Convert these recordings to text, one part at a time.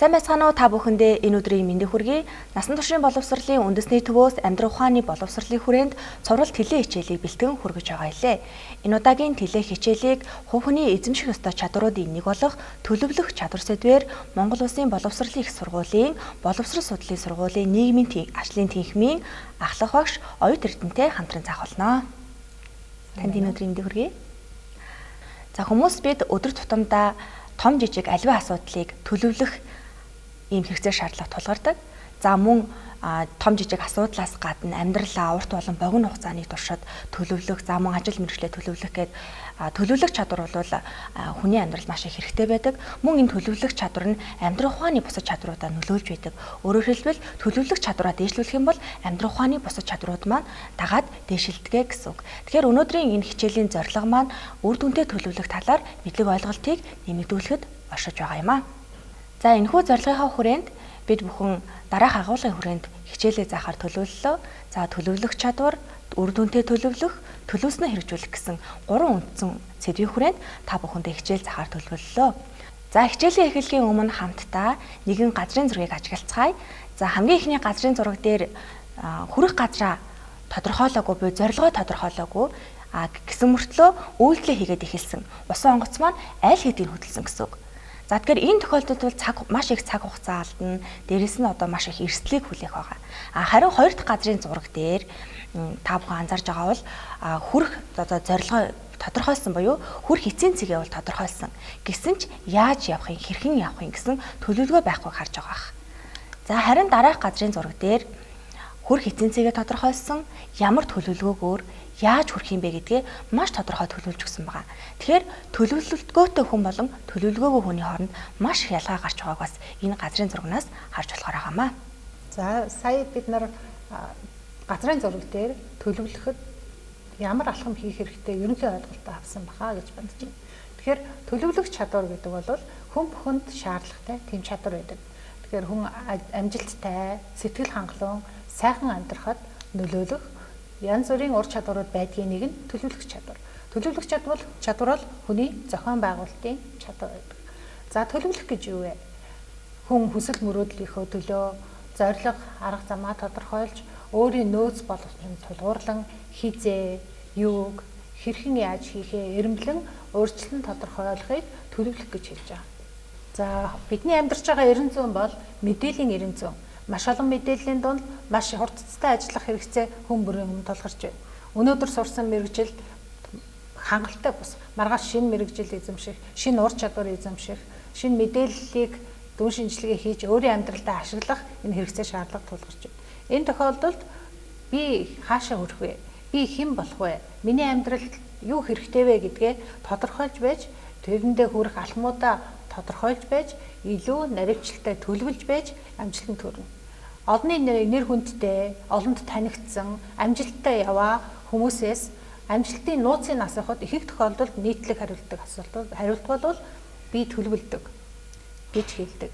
Сайн байцгаана уу та бүхэндээ энэ өдрийн мэндийг хүргэе. Насан туршийн боловсролын үндэсний төвөөс амьдрах ухааны боловсролын хүрээнд цоврал тэлээ хичээлийг бэлтгэн хүргэж байгаа илээ. Энэ удаагийн тэлээ хичээлийг хувь хүний эзэмших ёстой чадруудын нэг болох төлөвлөх чадвар сэдвээр Монгол Улсын боловсролын их сургуулийн боловсрол судлалын сургуулийн нийгмийн ажлын тэнхимийн ахлах багш Оюут Эрдэнэтэй хамтран цаах болно. Танд энэ өдрийн мэндийг хүргэе. За хүмүүс бид өдөр тутамдаа том жижиг аливаа асуудлыг төлөвлөх ийм хэрэгцээ шаардлага тулгардаг. За мөн том жижиг асуудлаас гадна амьдралаа урт болон богино хугацааны туршид төлөвлөх, за мөн ажил мэргэжлээ төлөвлөх гэдэг төлөвлөх чадвар бол хүний амьдралд маш их хэрэгтэй байдаг. Мөн энэ төлөвлөх чадвар нь амьдрах ухааны бусад чадруудаа нөлөөлж байдаг. Өөрөөр хэлбэл төлөвлөх чадвараа дээшлүүлэх юм бол амьдрах ухааны бусад чадрууд маань дагаад дээшилдэг гэсэн үг. Тэгэхээр өнөөдрийн энэ хичээлийн зорилго маань үр дүнтэй төлөвлөх талаар мэдлэг ойлголтыг нэмэгдүүлэхэд оршиж байгаа юм аа. За энэхүү зорилгынхаа хүрээнд бид бүхэн дараах агуулгын хүрээнд хичээлээ заахаар төлөвлөлөө. За төлөвлөх чадвар, үр дүнтэй төлөвлөх, төлөвснөө хэрэгжүүлэх гэсэн 3 үндсэн сэдвийн хүрээнд та бүхэндээ хичээл заахаар төлөвлөлөө. За хичээлийн эхлэхийн өмнө хамтдаа нэгэн газрын зургийг ажиглацгаая. За хамгийн ихний газрын зураг дээр хүрэх газраа тодорхойлоогүй буюу зорилгоо тодорхойлоогүй гэсэн мөртлөө үйлдэлээ хийгээд эхэлсэн. Усан онгоц маань аль хэдийн хөдөлсөн гэсэн үг. За тэгэхээр энэ тохиолдолд бол маш их цаг хугацаа алдна. Дээрэс нь одоо маш их эрсдлийг хүлээх байгаа. Харин хоёр дахь газрын зураг дээр та бүхэн анзаарж байгаа бол хүрэх одоо зорилгоо тодорхойлсон буюу хүрэх эцсийн цэгээ бол тодорхойлсон. Гэсэн ч яаж явахын, хэрхэн явахын гэсэн төлөвлөгөө байхгүйг харж байгаа. За харин дараах газрын зураг дээр хүрэх эцсийн цэгээ тодорхойлсон, ямар төлөвлөгөөгөөр яаж хүрэх юм бэ гэдгээ маш тодорхой төлөвлөж өгсөн байгаа. Тэгэхээр төлөвлөлтгөөтэй хүн болон төлөвлөгөөгүй хүний хооронд маш их ялгаа гарч байгааг бас энэ газрын зурагнаас харж болохоор байгаамаа. За сая бид нар газрын зураг дээр төлөвлөхөд ямар алхам хийх хэрэгтэй ерөнхий ойлголтоо авсан баха гэж бодож байна. Тэгэхээр төлөвлөх чадвар гэдэг бол хүн бүхэнд шаардлагатай тийм чадвар байдаг. Тэгэхээр хүн амжилттай, сэтгэл хангалуун, сайхан амьдрахад нөлөөлөх янз бүрийн ур чадварууд байдгийн нэг нь төлөвлөх чадвар. Төлөвлөх чадвар бол хүний зохион байгуулалтын чадвар байдаг. За төлөвлөх гэж юу вэ? Хүн хүсэл мөрөөдлийнхөө төлөө зорилго, арга замаа тодорхойлж, өөрийн нөөц боловсролд тулгуурлан хизээ, юуг, хэрхэн яаж хийхээ эрэмблэн өөрчлөлт тодорхойлохыг төлөвлөх гэж хэлж байгаа. За бидний амьдарч байгаа 90 зуун бол мэдээллийн 90 зуун. Маш олон мэдээллийн дунд маш хурдцтай ажиллах хэрэгцээ хүн бүрийн өмнө тулгарч байна. Өнөөдөр сурсан мэрэгжил хангалттай бус. Маргааш шинэ мэрэгжил эзэмших, шинэ ур чадвар эзэмших, шинэ мэдээллийг дүн шинжилгээ хийж өөрийн амьдралдаа ашиглах энэ хэрэгцээ шаардлага тулгарч байна. Энэ тохиолдолд би хаашаа хүрэх вэ? Би хэн болох вэ? Миний амьдралд юу хэрэгтэй вэ гэдгээ тодорхойлж байж, тэрэндээ хүрэх алхмуудаа тодорхойлж байж, илүү наривчлалтай төлөвлөж байж амжилтанд хүрнэ. Олонний нэр хүндтэй, олонд танигдсан, амжилттай яваа хүмүүсээс амжилтын нууцыг асуухад ихэнх тохиолдолд нийтлэг хариулт бол би төлөвлөдөг гэж хэлдэг.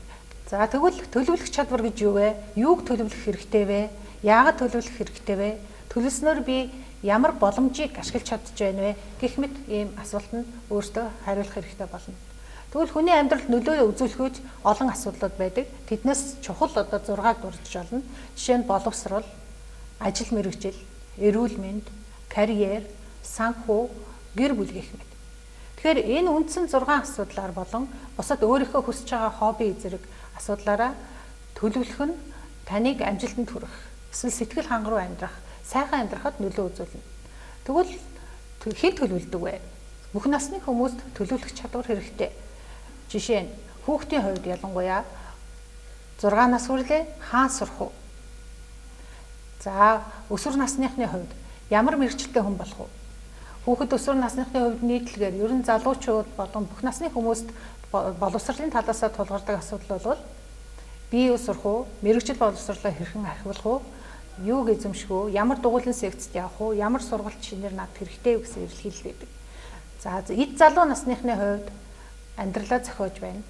За тэгвэл төлөвлөх чадвар гэж юу вэ? Юуг төлөвлөх хэрэгтэй вэ? Яагаад төлөвлөх хэрэгтэй вэ? Төлөвснөөр би ямар боломжийг ашиглаж чадж байна вэ? Гэх мэт ийм асуултанд өөртөө хариулах хэрэгтэй болно. Тэгвэл хүний амьдралд нөлөө үзүүлэх олон асуудлууд байдаг. Тэднээс чухал одоо 6-г дурдж олно. Жишээ нь боловсрол, ажил мэргэжил, эрүүл мэнд, карьер, санхүү, гэр бүл гэх мэт. Тэгэхээр энэ үндсэн 6 асуудлаар болон бусад өөрийнхөө хүсэж байгаа хобби зэрэг асуудлаараа төлөвлөх нь таныг амжилтанд хүрэх, эсвэл сэтгэл хангаруу амьдрах, сайхан амьдрахад нөлөө үзүүлнэ. Тэгвэл хэн төлөвлөдөг вэ? Бүх насны хүмүүст төлөвлөх чадвар хэрэгтэй. Жишээ нь хүүхдийн хувьд ялангуяа 6 нас хүрлээ хаан сурах уу? За өсвөр насныхны хувьд ямар мэрэгчлээ хүн болох уу? Хүүхэд өсвөр насныхны хувьд нийтлэгээр ер нь залуучууд болон бүх насны хүмүүст боловсролын талаас тулгардаг асуудал бол бие сурах уу? Мэрэгчил боловсролоо хэрхэн ахиулах уу? Юуг эзэмших үү? Ямар дугуйлан секцэд явах уу? Ямар сургалт шинээр над хэрэгтэй вэ гэсэн эрэлхийлэл байдаг. За эд залуу насныхны хувьд амьдралаа зохиож байна.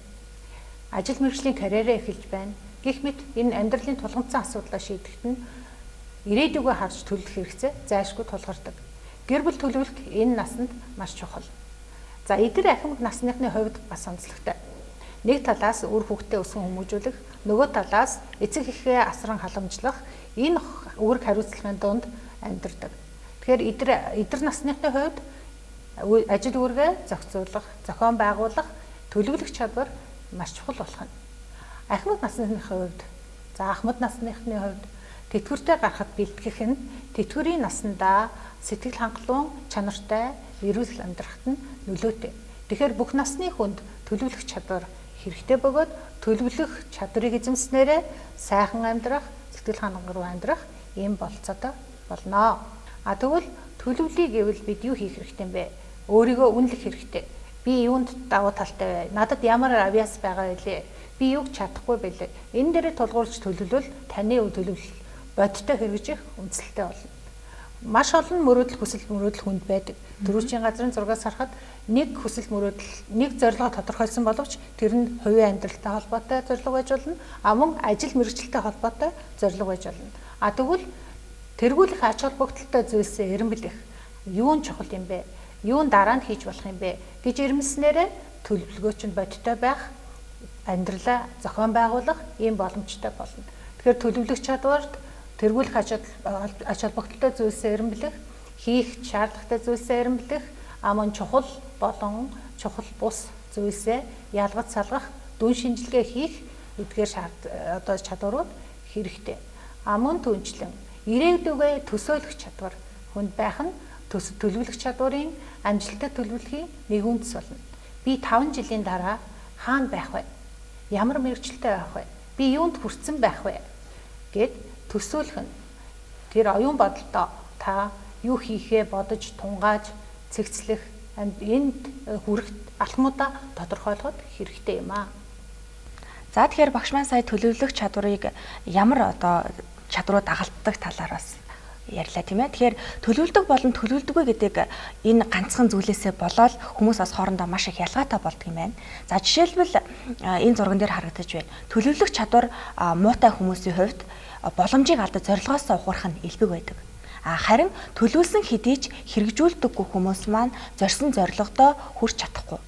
Ажил мэргэжлийн карьераа эхэлж байна. Гэх мэт энэ амьдралын тулгамдсан асуудлаа шийдэхэд нь ирээдүгөө харж төлөвлөх хэрэгцээ зайлшгүй тулгардаг. Гэр бүл төлөвлөлт энэ насанд маш чухал. За эдгээр ахимаг насныхны хувьд бас онцлогтой. нэг талаас үр хөвгтөө өсгөн хүмүүжүүлэх, нөгөө талаас эцэг эхээ асран халамжлах энэ үүрэг хариуцлагын дунд амьдардаг. Тэгэхээр эдгээр насныхны хувьд ажил үүргээ зохицуулах, зохион байгуулах, төлөвлөх чадвар маш чухал болох нь. Ахмад насныхны хувьд, ахмад насныхны хувьд тэтгэвртэй гарахад бэлтгэх нь тэтгэврийн насандаа сэтгэл хангалуун, чанартай, эрүүл амьдрахад нь нөлөөтэй. Тэгэхээр бүх насны хүнд төлөвлөх чадвар хэрэгтэй бөгөөд төлөвлөх чадварыг эзэмснээрээ сайхан амьдрах, сэтгэл хангалуун амьдрах ийм болцоотой болно. Тэгвэл төлөвлөе гэвэл бид юу хийх хэрэгтэй юм бэ? Өөрийгөө үнэлэх хэрэгтэй. Би юунд давуу талтай вэ? Надад ямар авьяас байгаа вэ? Би юуг чадахгүй байлээ. Энэ дээрээ тулгуурлаж төлөвлөвөл таны төлөвлөл бодиттой хэрэгжих үндсэлтэй болно. Маш олон мөрөөдөл хүсэл мөрөөдөл хүнд байдаг. Төрүүчийн газрын зургаас харахад нэг хүсэл мөрөөдөл, нэг зорилго тодорхойлсон боловч тэр нь хувийн амьдралтай холбоотой зорилго байж болно. Мөн ажил мэргэжилтэй холбоотой зорилго байж болно. Тэгвэл тэргүүлэх ач холбогдолтой зүйлсээ эренбэлэх юун чухал юм бэ? Юун дараа нь хийж болох юм бэ гэж ирмэснээрээ төлөвлөгөөч нь бодиттой байх, амьдралаа зохион байгуулах ийм боломжтой болно. Тэгэхээр төлөвлөх чадварт тэргүүлэх ач холбогдолтой зүйлсээ эренбэлэх, хийх шаардлагатай зүйлсээ эренбэлэх, мөн чухал болон чухал бус зүйлсээ ялгаж салгах, дүн шинжилгээ хийх эдгээр чадварууд хэрэгтэй. Мөн түнчлэн ирээдүгээ төсөөлөх чадвар хүнд байх нь төлөвлөх чадварын амжилттай төлөвлөхийн нэг үндэс болно. Би 5 жилийн дараа хаана байх вэ? Ямар мэргэжилтэй байх вэ? Би юунд хүрсэн байх вэ? Гэд төсөөлөх нь тэр оюун бодолтой та юу хийхээ бодож тунгааж цэгцлэх энд хүрэх алхмуудаа тодорхойлоход хэрэгтэй юм аа. За тэгэхээр багш маань сая төлөвлөх чадварыг ямар чадварууд дагалддаг талаар бас ярьлаа тийм ээ. Тэгэхээр төлөвлөдөг болон төлөвлөдөггүй гэдэг энэ ганцхан зүйлээсээ болоод хүмүүс бас хоорондоо маш их ялгаатай болдог юм байна. За жишээлбэл энэ зурган дээр харагдаж байна. Төлөвлөх чадвар муутай хүмүүсийн хувьд боломжийг алдаж зорилгоос ухрах нь элбэг байдаг. Харин төлөвлөсөн хэдий ч хэрэгжүүлдэггүй хүмүүс маань зорьсон зорилгодоо хүрч чадахгүй.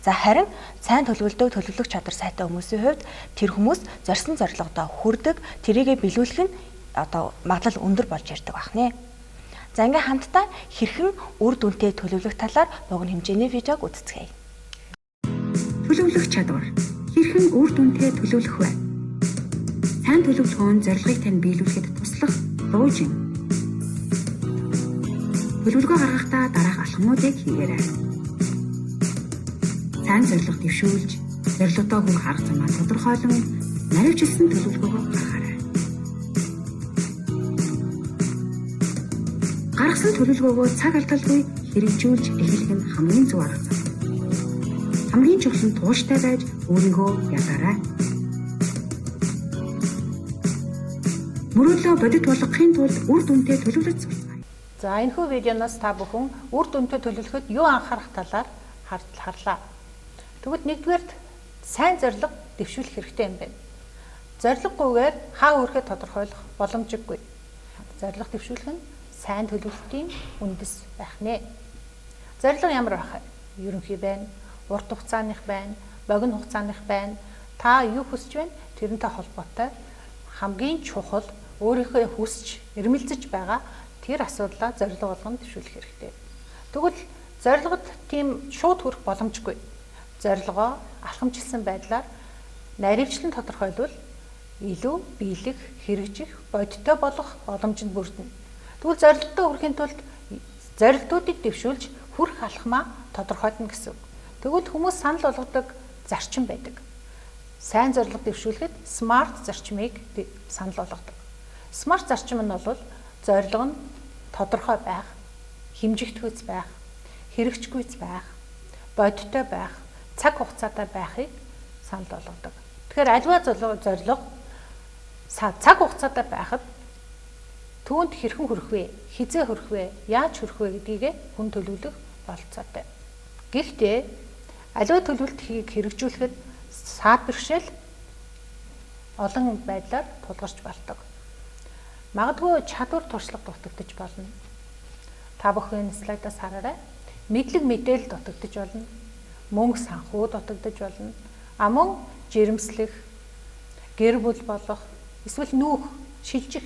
За харин сайн төлөвлөдөг төлөвлөх чадвар сайтай хүмүүсийн хувьд тэр хүмүүс зорьсон зорилгодоо хүрдэг, тэрийгэ биелүүлэх нь магадлал өндөр болж ирдэг байна. За ингээ хамтдаа хэрхэн үр дүнтэй төлөвлөх талаар богино хэмжээний видеог үзцгээе. Төлөвлөх чадвар. Хэрхэн үр дүнтэй төлөвлөх вэ? Сайн төлөвлөгөө нь зорилгыг тань биелүүлэхэд туслах дуужин. Төлөвлөгөө гаргахдаа дараах алхмуудыг хийгээрэй. Сайн зорилго дэвшүүлж, зорилгодоо хүрэх арга замаа тодорхойлон наривчилсан төлөвлөгөөгөө гаргаарай. Гаргасан төлөвлөгөөгөө цаг алдалгүй хэрэгжүүлж эхлэх нь хамгийн зөв арга зам. Хамгийн чухал нь тууштай байж өөрийгөө ялгаарай. Мөрөөдлөө бодит болгохын тулд үр дүнтэй төлөвлөж сурцгаая. За энэхүү видеоноос та бүхэн үр дүнтэй төлөвлөхөд юу анхаарах талаар харлаа. Тэгвэл нэгдүгээрт сайн зорилго дэвшүүлэх хэрэгтэй юм байна. Зорилгогүйгээр хаа хүрэхэд тодорхойлох боломжгүй. Зорилго дэвшүүлэх нь сайн төлөвлөлтийн үндэс байх нэ. Зорилго ямар байх вэ? Ерөнхий байна, урт хугацааных байна, богино хугацааных байна. Та юу хүсэж байна? Тэрнтэй холбоотой хамгийн чухал өөрийнхөө хүсч эрмэлзэж байгаа тэр асуудлаа зорилго болгоно дэвшүүлэх хэрэгтэй. Тэгвэл зорилгод тийм шууд хүрэх боломжгүй. Зорилгоо алхамжилсан байдлаар наривчлан тодорхойлвол илүү биелэх, хэрэгжих, бодиттой болох боломж нь бүрдэнэ. Тэгвэл зорилгодоо хүрэхин тулд зорилтуудыг дэвшүүлж хүрэх алхмаа тодорхойлно гэсэн үг. Тэгвэл хүмүүс санал болгодог зарчим байдаг. Сайн зорилго дэвшүүлэхэд SMART зарчмыг санал болгодог. SMART зарчим нь бол зорилго нь тодорхой байх, хэмжигдэхүйц байх, хэрэгжихүйц байх, бодиттой байх, цаг хугацаатай байхыг санал болгодог. Тэгэхээр аливаа зорилго цаг хугацаатай байхад түүнд хэрхэн хүрэх вэ? Хизээ хүрэх вэ? Яаж хүрэх вэ гэдгийг хүн төлөвлөх болцоотой. Гэхдээ аливаа төлөвлөлтийг хэрэгжүүлэхэд саад бэрхшээл олон байдлаар тулгарч болдог. Магадгүй чадвар туршлага дутагдж болно. Та бүхэн слайдаас хараарай. Мэдлэг мэдээлэл дутагдж болно. Мөнгө санхүү дутагдж болно. Амун жирэмслэх, гэр бүл болох, эсвэл нүүх, шилжих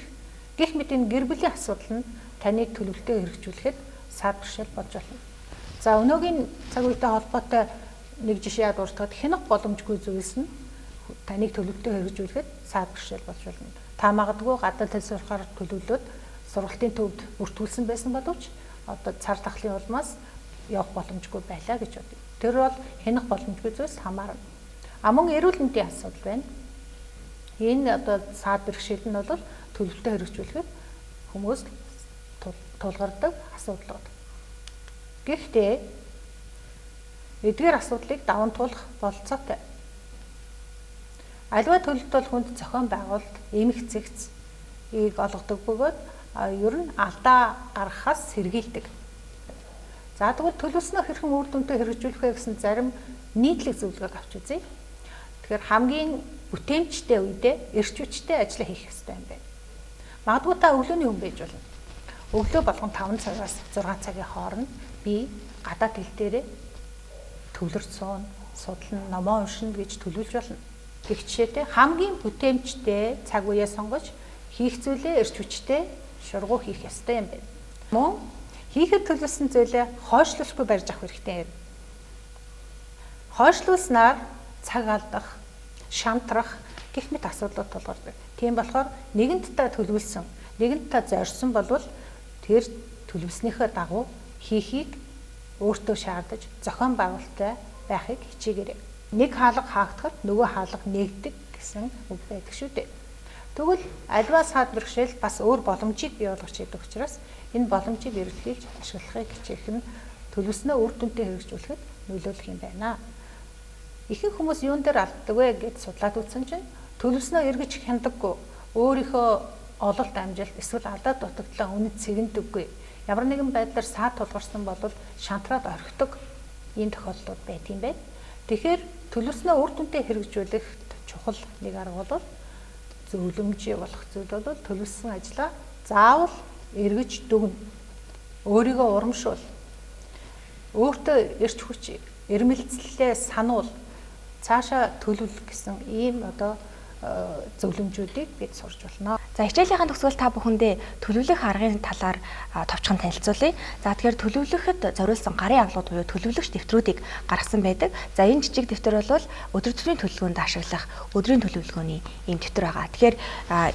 гэх мэт энэ гэр бүлийн асуудал нь таныг төлөвлөлтөд хэрэгжүүлэхэд саад бэрхшээл болж болно. За өнөөгийн цаг үетэй холбоотой нэг жишээ дурдахад хянах боломжгүй зүйлс нь таныг төлөвлөлтөд хэрэгжүүлэхэд саад бэрхшээл болж болно. Та магадгүй гадаад хэл сурахаар төлөвлөд сургалтын төвд бүртгүүлсэн байсан боловч одоо цар тахлын улмаас явах боломжгүй байлаа гэж бодъё. Тэр бол хянах боломжгүй зүйлс хамаарна. Амун эрүүл мэндийн асуудал байна. Энэ одоо саад бэрхшээл нь бол төлөвлөлтөд хэрэгжүүлэхэд хүмүүс тулгардаг асуудал. Гэхдээ эдгээр асуудлыг даван туулах болцоотой. Аливаа төлөвлөлт бол хүнд зохион байгуулалт, эмх зэгцийг олгодог бөгөөд ер нь алдаа гаргахаас сэргийлдэг. За тэгвэл төлөвлөснөө хэрхэн үр дүнтэй хэрэгжүүлэх вэ гэсэн зарим нийтлэг зөвлөгөөг авч үзье. Тэгэхээр хамгийн бүтээмжтэй үедээ эрч хүчтэй ажил хийх хэрэгтэй юм байна. Магадгүй та өглөөний хүн байж болно. Өглөө болгон 5 цагаас 6 цагийн хооронд би гадаад хэл дээрээ төвлөрч суун, судлан, номоо уншина гэж төлөвлөж болно. Гэх жишээтэй хамгийн бүтээмжтэй цаг үеэ сонгож хийх зүйлээ эрч хүчтэй шургуу хийх ёстой юм байна. Мөн хийхэд төлөвлөсөн зүйлээ хойшлуулахгүй барьж авах хэрэгтэй юм. Хойшлуулснаар цаг алдах, шантрах гэх мэт асуудлууд тулгардаг. Тийм болохоор нэгэнд та төлөвлөсөн, нэгэнд та зорьсон болвол тэр төлөвснийхөө дагуу хийхийг өөртөө шаардаж зохион байгуулалттай байхыг хичээгээрэй. Нэг хаалга хаагдахад нөгөө хаалга нэгдэг гэсэн үг байдаг шүү дээ. Тэгвэл альва саад бэрхшээл бас өөр боломжийг бий болгож идэг учраас энэ боломжийг эрэлхийлж ашиглахыг хичээх нь төлөвснөө үр дүнтэй хэрэгжүүлэхэд нөлөөлөх юм байна. Ихэнх хүмүүс юун дээр алддаг вэ гэж судлаад үзсэн чинь төлөвснөө эргэж хяндаггүй, өөрийнхөө ололт амжилт эсвэл алдаа дутагдлаа үнэт цэгнэдэггүй. Ямар нэгэн байдлаар саад тулгарсан бол шантраад орхидог ийм тохиолдлууд байт юм байна. Тэгэхээр төлөвснөө үр дүнтэй хэрэгжүүлэхэд чухал нэг арга бол зөвлөмж болох зүйл бол төлөвлөсөн ажлаа заавал эргэж дүгнэ. Өөрийгөө урамшуул. Өөртөө эрч хүч, эрмэлзлээ сануул. Цаашаа төлөвлөх гэсэн ийм одоо зөвлөмжүүдийг бид сурч болно. За хичээлийнхаа төгсгөл та бүхэндээ төлөвлөх аргын талаар товчхон танилцуулъя. За тэгэхээр төлөвлөхөд зориулсан гарын агуулгууд буюу төлөвлөгч дэвтрүүдийг гаргасан байдаг. За энэ жижиг дэвтэр бол өдөр тутмын төлөвлөгөөнд ашиглах өдрийн төлөвлөгөөний ийм дэвтэр байгаа. Тэгэхээр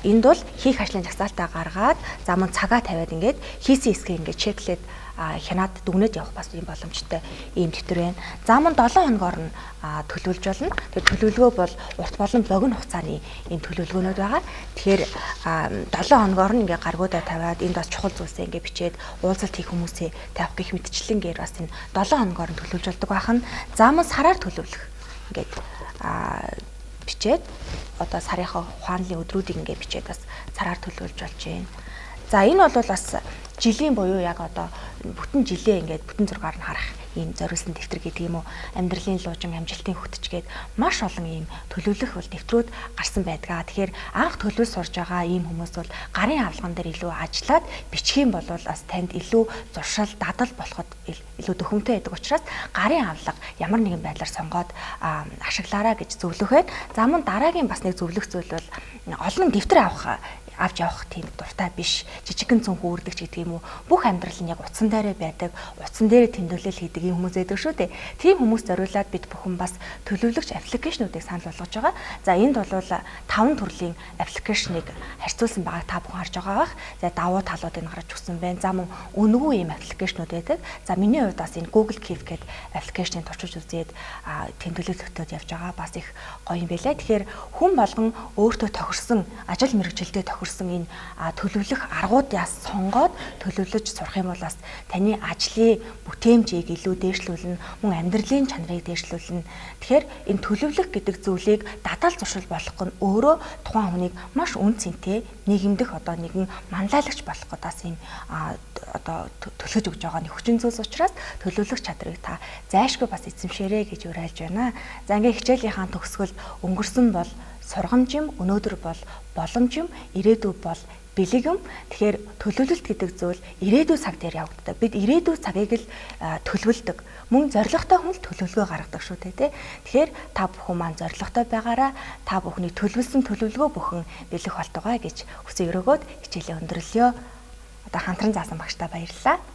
энд бол хийх ажлын жагсаалтаа гаргаад за мөн цагаа тавиад ингээд хийсэн хэсгээ ингээд чеклээд хянаад дүгнээд явах бас ийм боломжтой ийм дэвтэр байна. За мөн 7 хоногор нь төлөвлөж болно. Тэгэхээр төлөвлөгөө бол урт болон богино хугацааны ийм төлөвлөгөөнүүд байгаа. Тэгэхээр 7 хоногор нь ингээ гаргуудаа тавиад энд бас чухал зүйлсээ ингээ бичээд уулзалт хийх хүмүүсээ тавих гэх мэтчлэнгээр бас энэ 7 хоногор нь төлөвлөж болдог байхна. За мөн сараар төлөвлөх ингээд бичээд одоо сарынхаа ухаанлын өдрүүдийг ингээ бичээд бас сараар төлөвлөж болж байна. За энэ бол бас жилийн буюу яг одоо бүтэн жилээ ингээд бүтэн зургаар нь харах ийм зориулсан дэвтэр гэдэг юм уу, амьдралын луужин, амжилтын хөтчгээд маш олон ийм төлөвлөх бол дэвтрүүд гарсан байдгаа. Тэгэхээр анх төлөвлөж сурж байгаа ийм хүмүүс бол гарын авлаган дээр илүү ажиллаад бичих юм бол бас танд илүү зуршил, дадал болоход илүү төхөмтэй байдаг учраас гарын авлага ямар нэгэн байдлаар сонгоод ашиглаараа гэж зөвлөхөд. За мөн дараагийн бас нэг зөвлөх зүйл бол олон дэвтэр авч явах тийм дуртай биш, жижигэн цүнх үүрдэг ч гэдэг юм уу. Бүх амьдрал нь яг утсан дээрээ байдаг, утсан дээрээ тэмдэглэл хийдэг юм хүмүүс байдаг шүү дээ. Тийм хүмүүс зориулаад бид бүхэн бас төлөвлөгч аппликейшнуудыг санал болгож байгаа. За энд бол 5 төрлийн аппликейшнийг харьцуулсан байгааг та бүхэн харж байгаа бах. За давуу талуудыг гаргаж өгсөн байна. За мөн үнэгүй ийм аппликейшнууд байдаг. За миний хувьд бас энэ Google Keep гэдэг аппликейшнийг туршиж үзээд тэмдэглэл өгтөд явж байгаа. Бас их гоё юм байлаа. Тэгэхээр хүн болгон өөртөө тохирсон ажил мэргэжилтэд тохирсон энэ төлөвлөх аргуудаас сонгоод төлөвлөж сурах юм бол бас таны ажлын бүтээмжийг илүү дээшлүүлнэ, мөн амьдралын чанарыг дээшлүүлнэ. Тэгэхээр энэ төлөвлөх гэдэг зүйлийг дадал зуршил болгох нь өөрөө тухайн хүнийг маш үн цэнтэй нийгэмдэх одоо нэгэн манлайлагч болгох бас ийм одоо төлөж өгж байгаа нэг хүчин зүйлс учраас төлөвлөх чадрыг та зайлшгүй бас эзэмшээрэй гэж уриалж байна. За ингээ хичээлийнхаа төгсгөл өнгөрсөн бол сургамж юм, өнөөдөр бол боломж юм, ирээдүй бол бэлэг юм. Тэгэхээр төлөвлөлт гэдэг зүйл ирээдүйн цаг дээр явагддаг. Бид ирээдүйн цагийг л төлөвлөдөг. Мөн зоригтой хүн л төлөвлөгөө гаргадаг шүү дээ, тэ. Тэгэхээр та бүхэн маань зоригтой байгаараа та бүхний төлөвлөсөн төлөвлөгөө бүхэн бэлэх болтугай гэж хүсэн өрөөгөөд хичээлээ өндөрлөё. Одоо хамтран заасан багштай баярлалаа.